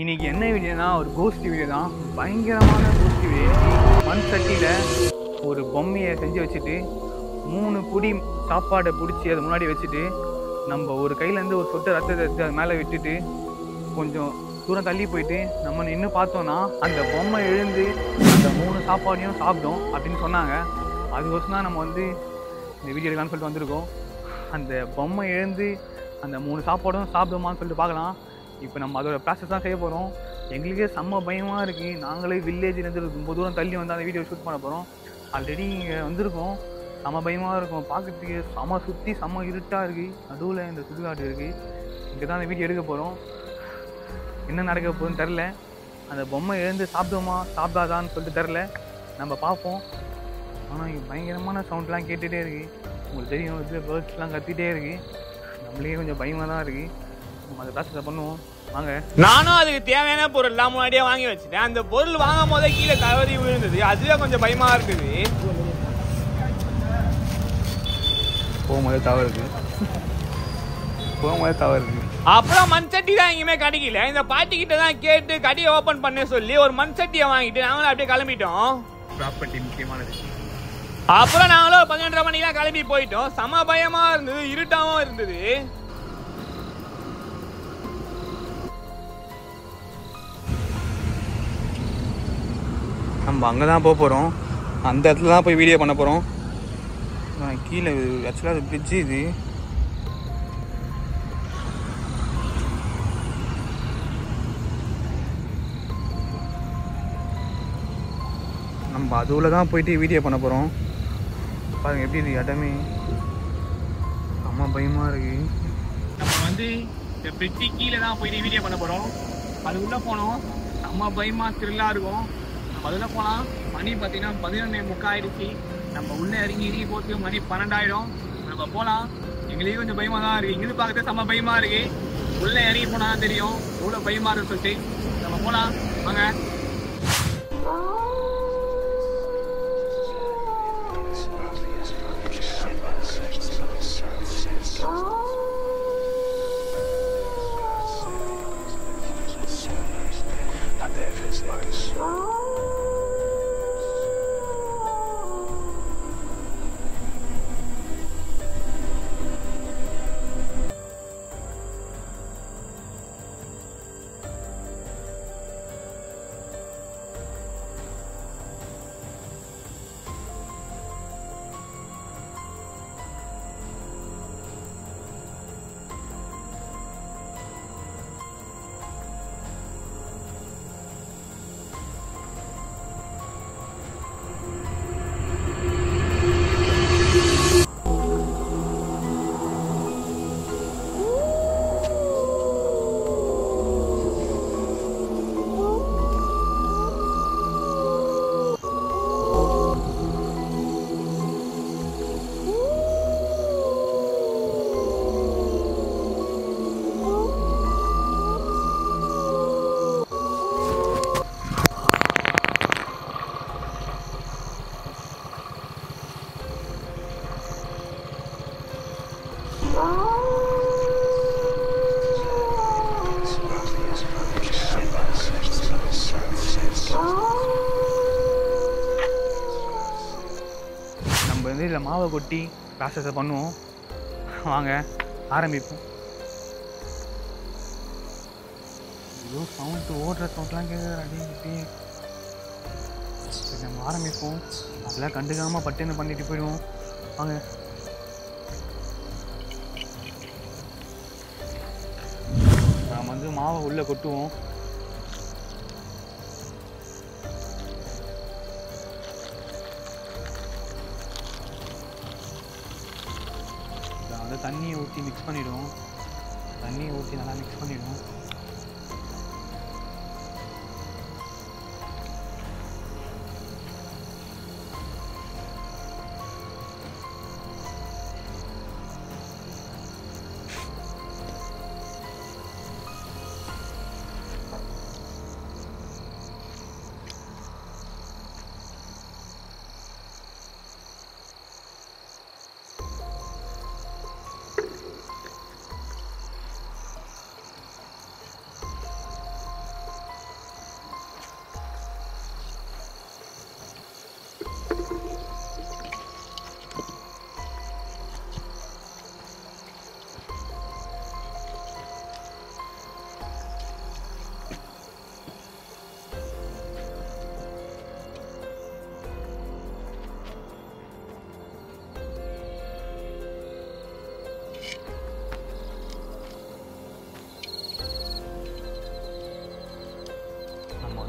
இன்னைக்கு என்ன வீடியோனா ஒரு கோஸ்ட் வீடியோ தான். பயங்கரமான கோஸ்ட் வீடியோ. மண் சட்டியில் ஒரு பொம்மையை செஞ்சு வச்சுட்டு 3 புடி சாப்பாடை பிடிச்சி அது முன்னாடி வச்சுட்டு நம்ம ஒரு கையிலேருந்து ஒரு சொட்டு ரத்தத்தை எடுத்து அது மேலே விட்டுட்டு கொஞ்சம் தூரம் தள்ளி போயிட்டு நம்ம நின்று பார்த்தோன்னா அந்த பொம்மை எழுந்து அந்த 3 சாப்பாடையும் சாப்பிடும் அப்படின்னு சொன்னாங்க. அதுக்கோசம் தான் நம்ம வந்து இந்த வீடியோ எடுக்கலான்னு சொல்லிட்டு வந்திருக்கோம். அந்த பொம்மை எழுந்து அந்த 3 சாப்பாடும் சாப்பிடுமான்னு சொல்லிட்டு பார்க்கலாம். இப்போ நம்ம அதோட ப்ராசஸ் தான் செய்ய போகிறோம். எங்களுக்கே செம்ம பயமாக இருக்குது. நாங்களே வில்லேஜ்லேருந்து ரொம்ப தூரம் தள்ளி வந்து அந்த வீடியோ ஷூட் பண்ண போகிறோம். ஆல்ரெடி இங்கே வந்திருக்கோம். செம்ம பயமாக இருக்கும். பார்க்குறதுக்கு செம்ம சுற்றி செம்ம இருட்டாக இருக்குது. நடுவில் இந்த சுடுகாடு இருக்குது. இங்கே தான் அந்த வீடியோ எடுக்க போகிறோம். என்ன நடக்க போகுதுன்னு தெரில. அந்த பொம்மை எழுந்து சாப்பிடுமா சாப்பிடாதான்னு சொல்லிட்டு தெரில. நம்ம பார்ப்போம். ஆனால் இங்கே பயங்கரமான சவுண்ட்லாம் கேட்டுகிட்டே இருக்குது. உங்களுக்கு தெரியும், இது பேர்ட்ஸ்லாம் கத்திகிட்டே இருக்குது. நம்மளுக்கே கொஞ்சம் பயமாக தான் இருக்குது. நம்ம அதை ப்ராசஸை பண்ணுவோம் வாங்க. நானும் அதுக்கு தேவையான பொருள்லாம் முன்னாடியே வாங்கி வச்சுட்டேன். அந்த பொருள் வாங்கும் போதே கீழே தவறி விழுந்தது. அதுவே கொஞ்சம் பயமா இருக்குது. போகும்போது தவறுது. அப்புறம் மண் சட்டி தான் எங்கேயுமே கிடைக்கல. இந்த பாட்டி கிட்ட தான் கேட்டு கடையை ஓபன் பண்ண சொல்லி ஒரு மண் சட்டியை வாங்கிட்டு நாங்களும் அப்படியே கிளம்பிட்டோம். ப்ராப்பர்ட்டி முக்கியமானது. அப்புறம் நாங்களும் 12:30 மணிக்கெல்லாம் கிளம்பி போயிட்டோம். செம பயமா இருந்தது, இருட்டாவும் இருந்தது. நம்ம அங்கே தான் போக போகிறோம். அந்த இடத்துல தான் போய் வீடியோ பண்ண போகிறோம். கீழே ஆக்சுவலாக அது பிரிட்ஜு. இது நம்ம அதுவில் தான் போயிட்டு வீடியோ பண்ண போகிறோம். பாருங்கள் எப்படி இருக்குது இடமே. அம்மா பயமாக இருக்குது. நம்ம வந்து இந்த பிரிட்ஜு கீழே தான் போயிட்டு வீடியோ பண்ண போகிறோம். அது உள்ளே போனோம். செம்ம பயமா த்ரில்லாக இருக்கும். அதில் போனால் மணி பார்த்தீங்கன்னா 11:45 ஆயிடுச்சு. நம்ம உள்ளே இறங்கி போட்டு மணி 12 ஆகிடும். நம்ம போகலாம். எங்களுக்கு கொஞ்சம் பயமாக தான் இருக்குது. இங்கிருந்து பார்க்கறது செம்ம பயமாக இருக்குது. உள்ளே இறங்கி போனால் தான் தெரியும் எவ்வளோ பயமாக இருக்குன்னு சொல்லிட்டு. நம்ம போகலாம் வாங்க. நம்ம வந்து இதில் மாவை கொட்டி ப்ராசஸை பண்ணுவோம். வாங்க ஆரம்பிப்போம். ஏதோ சவுண்டு ஓடுற சவுண்ட்லாம் கேட்குற அடிக்கிட்டே. நம்ம ஆரம்பிப்போம். அதெல்லாம் கண்டுக்காமல் பட்டுன்னு பண்ணிட்டு போயிடுவோம். வாங்க. நாம் வந்து மாவை உள்ளே கொட்டுவோம். அதை தண்ணியை ஊற்றி மிக்ஸ் பண்ணிவிடுவோம். தண்ணியை ஊற்றி நல்லா மிக்ஸ் பண்ணிவிடுவோம்.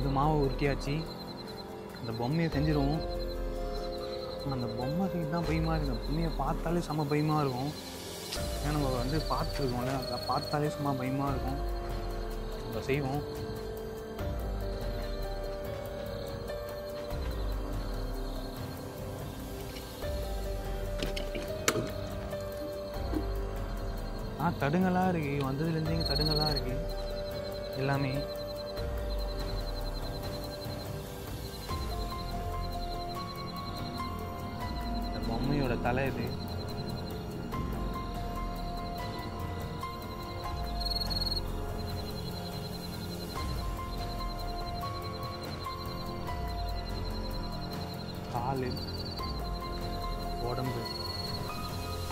அது மாவை உருட்டியாச்சு. அந்த பொம்மையை செஞ்சிருவோம். அந்த பொம்மை செய்ய தான் பயமாக இருக்குது. அந்த பொம்மையை பார்த்தாலே செம்ம பயமாக இருக்கும். ஏன்னா நம்ம வந்து பார்த்துருக்கோம்ல, அதை பார்த்தாலே செம்ம பயமாக இருக்கும். நம்ம செய்வோம். தடுங்கலாக இருக்குது. வந்ததுலேருந்து இங்கே தடுங்கலாக இருக்குது எல்லாமே. இந்த பொம்மையோட தலை இது. கால், உடம்பு,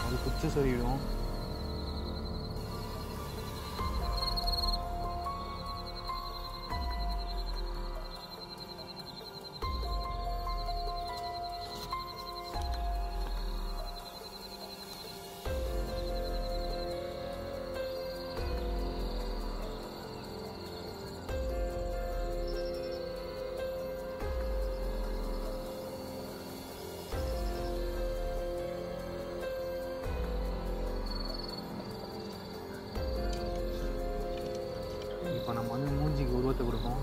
அது குச்சி சொல்லிடும். இப்போ நம்ம வந்து மூஞ்சிக்கு உருவத்தை கொடுப்போம்.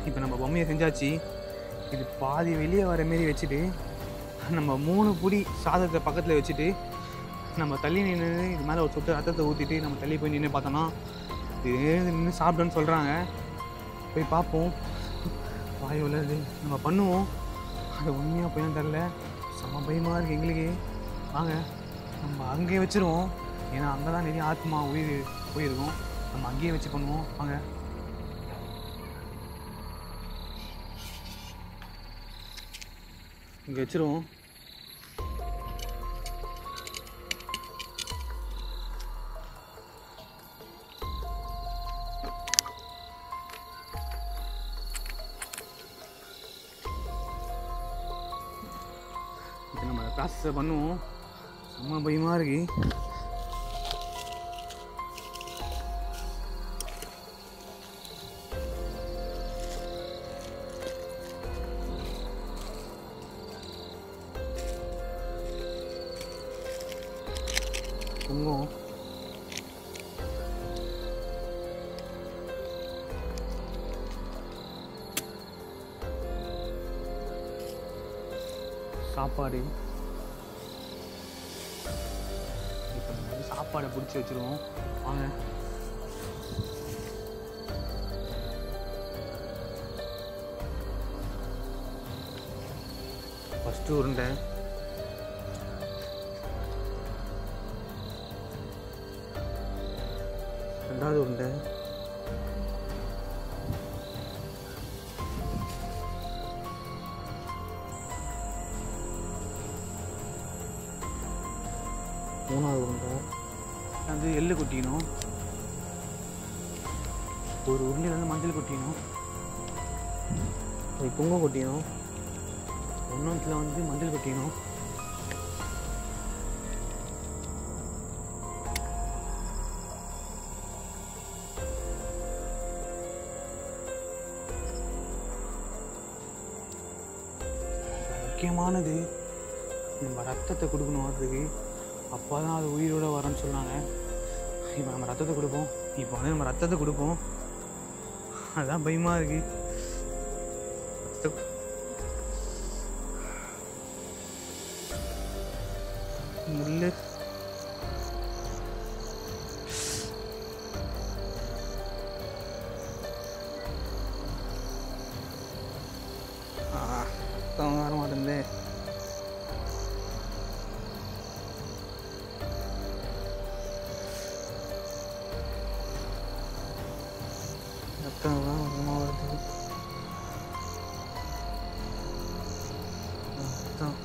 இப்போ நம்ம பொம்மையை செஞ்சாச்சு. இது பாதி வெளியே வர மாரி வச்சுட்டு நம்ம 3 புடி சாதத்தை பக்கத்தில் வச்சுட்டு நம்ம தள்ளி நின்று இது மேலே ஒரு சொட்டு ரத்தத்தை ஊற்றிட்டு நம்ம தள்ளி போய் நின்று பார்த்தோன்னா இது நின்று சாப்பிடுன்னு சொல்கிறாங்க. போய் பார்ப்போம். வாய் உள்ளது நம்ம பண்ணுவோம். அது உண்மையாக போய் தெரில. செம்ம பயமாக இருக்குது எங்களுக்கு. வாங்க நம்ம அங்கேயே வச்சுருவோம். ஏன்னா அங்கே தான் நிறைய ஆத்மா உயிர் போயிருக்கும். நம்ம அங்கேயே வச்சு பண்ணுவோம். வாங்க. இங்கே வச்சுருவோம். இப்போ நம்ம ப்ராசஸை பண்ணுவோம். செம்ம பயமாக இருக்கு. குங்குமம், சாப்பாடு. இப்போ நம்ம வந்து சாப்பாடை பிடிச்சி வச்சுருவோம். வாங்க. ஃபஸ்ட்டு உருண்டை, ரெண்டாவது உருண்டை, மூணாவது உருண்டை. வந்து எள்ளு கொட்டிக்கணும். ஒரு உருண்டையில் வந்து மஞ்சள் கொட்டிக்கணும். ஒரு குங்குமம் கொட்டிக்கணும். ஒன்றுத்தில் வந்து மஞ்சள் கொட்டிக்கணும். முக்கியமானது நம்ம ரத்தத்தை கொடுக்கணும். அதுக்கு அப்போ தான் அது உயிரோடு வரேன்னு சொன்னாங்க. இப்போ நம்ம ரத்தத்தை கொடுப்போம். இப்போ வந்து நம்ம ரத்தத்தை கொடுப்போம். அதுதான் பயமாக இருக்குது. முள்ளு ரத்தம் வர மாட்டேங்குது. ரத்தம் தான் அதிகமாக வருது. ரத்தம்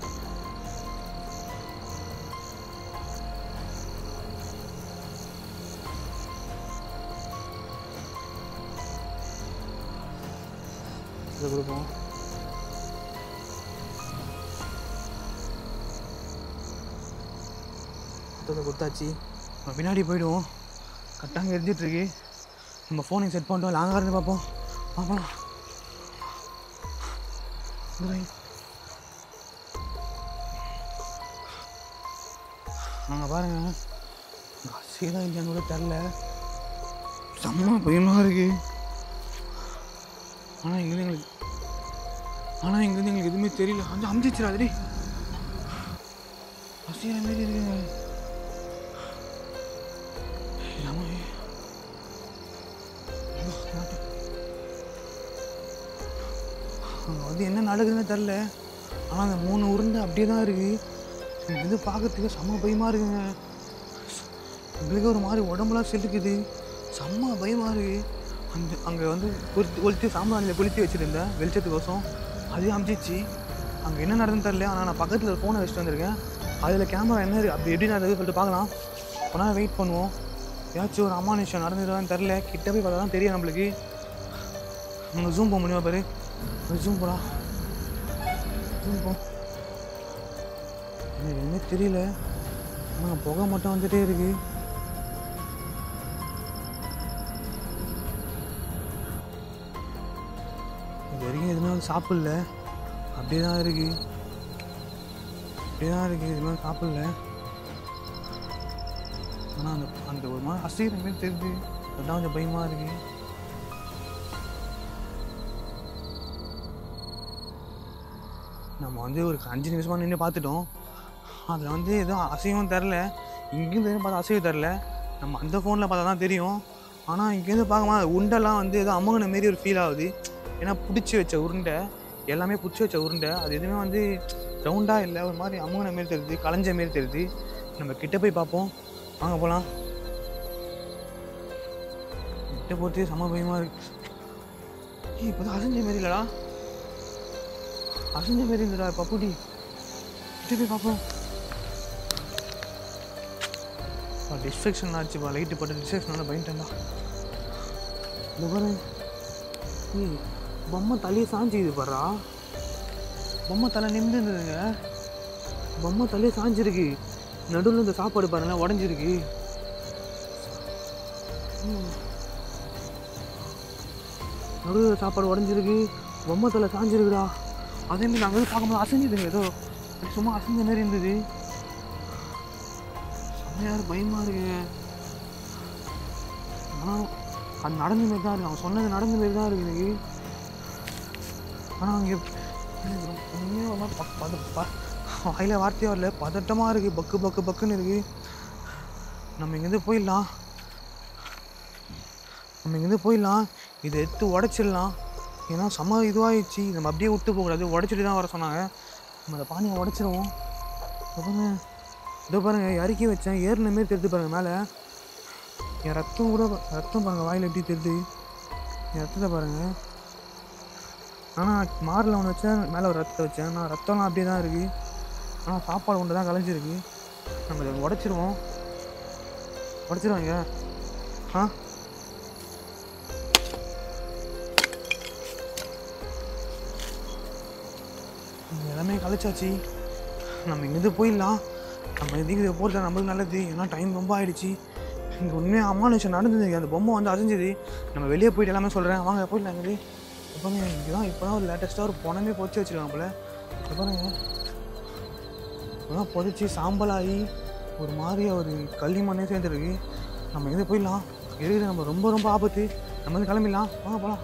விஷத்தை கொடுப்போம். விஷத்தை கொடுத்தாச்சு. நம்ம பின்னாடி போயிடுவோம். கரெக்டாக எரிஞ்சிட்ருக்கு. நம்ம ஃபோனை செட் பண்ணிட்டோம். லாங்காக இருந்து பார்ப்போம். பார்ப்போம். அங்கே பாருங்க, அசிதான் இல்லையான்னு கூட தெரில. செம்ம பயமாக இருக்கு. ஆனால் இங்கேருந்து எங்களுக்கு எதுவுமே தெரியல. அந்த அமிச்சிச்சிடாதே அசிக்கிற மாரி இருக்குங்க. அங்கே வந்து என்ன நடக்குதுன்னு தெரில. ஆனால் அந்த 3 உருண்டை அப்படியே தான் இருக்குது. எனக்கு வந்து பார்க்கறதுக்கு செம்ம பயமாக இருக்குங்க. எங்களுக்கு ஒரு மாதிரி உடம்புலாம் செலுக்குது. செம்ம பயமாக இருக்குது. அங்கே வந்து கொளுத்தி சாம்பிராணியில் கொளுத்தி வச்சுருந்தேன் வெளிச்சத்துக்கோசம். அதே அமிச்சிச்சு. அங்கே என்ன நடந்துன்னு தெரில. ஆனால் நான் பக்கத்தில் ஃபோனை வச்சுட்டு வந்திருக்கேன். அதில் கேமரா என்ன இருக்குது அப்படி எப்படி நடக்குது சொல்லிட்டு பார்க்கலாம். கொஞ்ச நேரம் வெயிட் பண்ணுவோம். ஏதாச்சும் ஒரு அமானுஷம் நடந்துடுவான்னு தெரில. கிட்ட போய் பார்த்தா தான் தெரியும் நம்மளுக்கு. நம்ம ஜூம் போக முடியுமா பாரு. ஜூம் போகலாம். ஜூம் போ. எனக்கு எதுவுமே தெரியல. ஆனால் புகை மட்டும் வந்துகிட்டே இருக்கு. இது வரைக்கும் எதுனாலும் சாப்பிடல. அப்படியே தான் இருக்கு. எதுனாலும் சாப்பிடல. ஆனால் அந்த ஒரு மாதிரி அசைகிற மாதிரி தெரியுது. அதுதான் கொஞ்சம் பயமாக இருக்கு. நம்ம வந்து ஒரு 5 நிமிஷமாக நின்று பார்த்துட்டோம். அதில் வந்து எதுவும் அசைவும் தரல. இங்கேருந்து எதுவும் பார்த்தா அசைவு தரல. நம்ம அந்த ஃபோனில் பார்த்தா தான் தெரியும். ஆனால் இங்கேருந்து பார்க்கும்போது உருண்டெல்லாம் வந்து ஏதோ அமுங்கின மாரி ஒரு ஃபீல் ஆகுது. ஏன்னா பிடிச்சி வச்ச உருண்டை எல்லாமே பிடிச்சி வச்ச உருண்டை அது எதுவுமே வந்து ரவுண்டாக இல்லை. ஒரு மாதிரி அமுங்கின மாரி தெரியுது. களைஞ்ச மாரி தெரியுது. நம்ம கிட்டே போய் பார்ப்போம். வாங்க போகலாம். கிட்ட போகிறதே செம்ம பயமாக இருக்கு. இப்போ தான் அசைஞ்ச மாரி இல்லைடா. அசைஞ்ச மாரி இருந்துடா பப்புடி. கிட்டே போய் பார்ப்போம். டிஸ்ட்ரக்ஷன் ஆச்சுப்பா. லைட்டு போட்டு டிஸ்ட்ரக்ஷனால பயன்ட்டேன்டா. இந்த பாரு பொம்மை தலையை சாஞ்சிக்குது பாரா. பொம்மை தலை நிமிந்து இருந்ததுங்க. பொம்மை தலையை சாஞ்சிருக்கு. நடுவில் இந்த சாப்பாடு பாருங்களேன் உடஞ்சிருக்கு. நடுவில் சாப்பாடு உடஞ்சிருக்கு. பொம்மை தலை சாஞ்சிருக்குடா. அதேமாதிரி நாங்கள் வந்து பார்க்கும்போது அசைஞ்சிதுங்க. ஏதோ சும்மா அசைஞ்ச மாரி இருந்தது. செம்மையாக பயமாக இருக்குங்க. ஆனால் அது நடந்த மாரி தான் இருக்குது. அவன் சொன்னது நடந்த மாரி தான் இருக்குது எனக்கு. ஆனால் அங்கே வாயில் வார்த்தையாக வரல. பதட்டமாக இருக்குது. பக்குன்னு இருக்குது. நம்ம இங்கேருந்து போயிடலாம். இதை எடுத்து உடச்சிடலாம். ஏன்னா செம்ம இதுவாகிடுச்சு. நம்ம அப்படியே விட்டு போகக்கூடாது. உடச்சிட்டு தான் வர சொன்னாங்க. நம்ம அந்த பானியை உடச்சிடுவோம். இதோ பாருங்கள் இறக்கி வச்சேன். ஏறின மாரி தெரிஞ்சு பாருங்கள் மேலே. என் ரத்தம் பாருங்கள் வாயில் எப்படி தெரியுது. என் ரத்தத்தை பாருங்கள். ஆனால் மாரில் ஒன்று வச்சேன், மேலே ஒரு ரத்தத்தை வச்சேன். ஆனால் ரத்தம்லாம் அப்படியே தான் இருக்குது. ஆனால் சாப்பாடு ஒன்று தான் கலைஞ்சிருக்கு. நம்ம இதை உடச்சிருவோம். உடச்சிருவாங்க. எல்லாமே கலைச்சாச்சு. நம்ம இங்கேருந்து போயிடலாம். நம்ம இதுக்கு இதை போகிறது நம்மளுக்கு நல்லது. ஏன்னா டைம் ரொம்ப ஆகிடுச்சு. இங்கே உண்மையாக அமானுஷம் நடந்தது. அந்த பொம்மை வந்து அசைஞ்சிது. நம்ம வெளியே போயிட்டு எல்லாமே சொல்கிறேன். வாங்க போயிடலாம். இங்கே எப்போங்க இங்கே தான் இப்போ தான் ஒரு லேட்டஸ்ட்டாக ஒரு பொணமே பொறிச்சு வச்சுருக்காங்க போல். எப்போங்க இப்போ தான் பொறிச்சு சாம்பலாகி ஒரு மாதிரியாக ஒரு களிமண்ணே சேர்ந்துருக்கு. நம்ம இங்கே போயிடலாம். இருக்குது நம்ம ரொம்ப ஆபத்து. நம்ம வந்து கிளம்பிடலாம். வாங்க போகலாம்.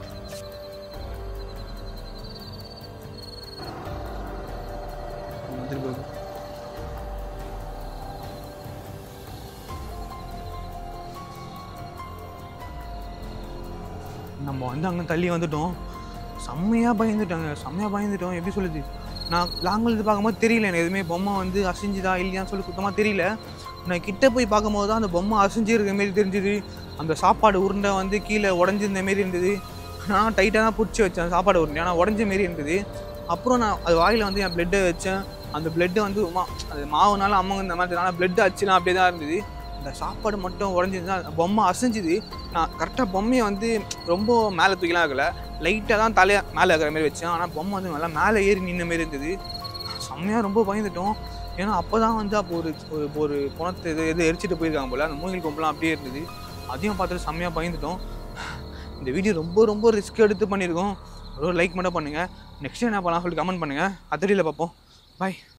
நம்ம வந்து அங்கே தள்ளி வந்துட்டோம். செம்மையாக பயந்துட்டோம். எப்படி சொல்லுது, நான் லாங்கில் இருந்து பார்க்கும்போது தெரியல எனக்கு எதுவுமே. பொம்மை வந்து அசைஞ்சுதா இல்லையான்னு சொல்லி சுத்தமாக தெரியல. நான் கிட்டே போய் பார்க்கும்போது தான் அந்த பொம்மை அசைஞ்சிருக்க மாரி தெரிஞ்சுது. அந்த சாப்பாடு உருண்டை வந்து கீழே உடஞ்சிருந்த மாரி இருந்தது. நான் டைட்டாக தான் பிடிச்சி வச்சேன் சாப்பாடு உருண்டை. ஆனால் உடஞ்ச மாரி இருந்தது. அப்புறம் நான் அது வாயில் வந்து என் பிளட்டை வச்சேன். அந்த பிளட்டு வந்து அது மாவுனால அம்மங்க இந்த மாதிரி பிளட்டு அச்சுலாம் அப்படியே தான் இருந்தது. அந்த சாப்பாடு மட்டும் உடஞ்சிருந்தா பொம்மை அசைஞ்சுது. நான் கரெக்டாக பொம்மையை வந்து ரொம்ப மேலே தூக்கிலாம் இருக்கல, லைட்டாக தான் தலையை மேலே இருக்கிற மாதிரி வச்சேன். ஆனால் பொம்மை வந்து நல்லா மேலே ஏறி நின்ன மாரி இருந்தது. செம்மையாக ரொம்ப பயந்துட்டோம். ஏன்னா அப்போ தான் வந்து அப்போ ஒரு குணத்தை எது எரிச்சிட்டு போயிருக்காங்க போல், அந்த மூங்கில் கொம்பெலாம் அப்படியே இருந்தது. அதையும் பார்த்துட்டு செம்மையாக பயந்துட்டோம். இந்த வீடியோ ரொம்ப ரொம்ப ரிஸ்க் எடுத்து பண்ணியிருக்கோம். ஒரு லைக் மட்டும் பண்ணுங்கள். நெக்ஸ்ட் என்ன பண்ணலாம் சொல்லி கமெண்ட் பண்ணுங்கள். அடுத்த வீடியோவில் பார்ப்போம். பாய்.